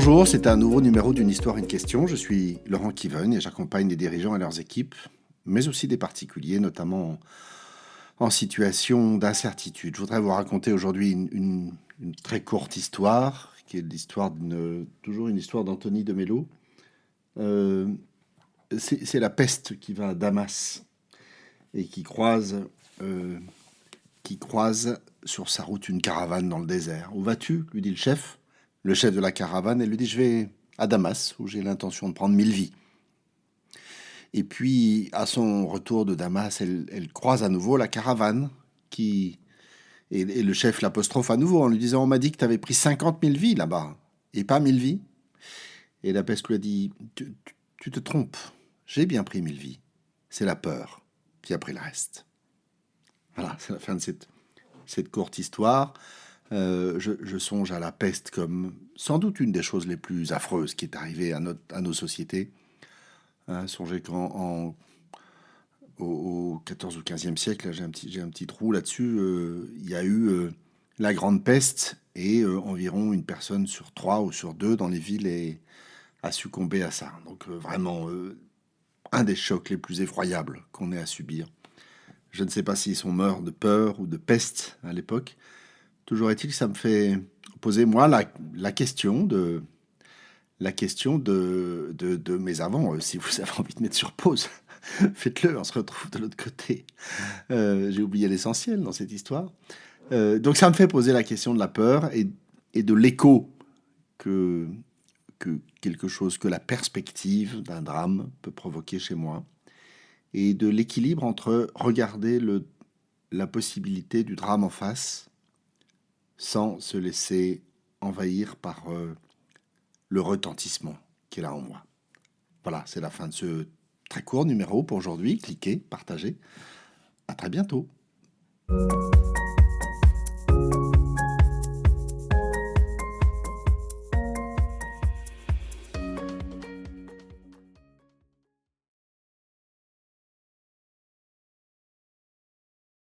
Bonjour, c'est un nouveau numéro d'une histoire, une question. Je suis Laurent Kiven et j'accompagne les dirigeants et leurs équipes, mais aussi des particuliers, notamment en situation d'incertitude. Je voudrais vous raconter aujourd'hui une très courte histoire, qui est l'histoire toujours une histoire d'Anthony de Mello. Euh, c'est la peste qui va à Damas et euh, qui croise sur sa route une caravane dans le désert. Où vas-tu lui dit le chef de la caravane. Elle lui dit, je vais à Damas, où j'ai l'intention de prendre 1000 vies. Et puis, à son retour de Damas, elle croise à nouveau la caravane et le chef l'apostrophe à nouveau en lui disant, on m'a dit que tu avais pris 50 000 vies là-bas, et pas 1000 vies. Et la peste lui a dit, tu te trompes, j'ai bien pris 1000 vies. C'est la peur qui a pris le reste. Voilà, c'est la fin de cette courte histoire. Je songe à la peste comme sans doute une des choses les plus affreuses qui est arrivée à nos sociétés. Songez au 14 ou 15e siècle, là, j'ai un petit trou là-dessus, il y a eu la Grande Peste et environ une personne sur 3 ou sur 2 dans les villes a succombé à ça. Donc vraiment un des chocs les plus effroyables qu'on ait à subir. Je ne sais pas s'ils sont morts de peur ou de peste à l'époque. Toujours est-il que ça me fait poser, moi, la question mais avant, si vous avez envie de mettre sur pause, faites-le, on se retrouve de l'autre côté. J'ai oublié l'essentiel dans cette histoire. Donc ça me fait poser la question de la peur et de l'écho que quelque chose, que la perspective d'un drame peut provoquer chez moi, et de l'équilibre entre regarder la possibilité du drame en face sans se laisser envahir par le retentissement qui est là en moi. Voilà, c'est la fin de ce très court numéro pour aujourd'hui. Cliquez, partagez. À très bientôt.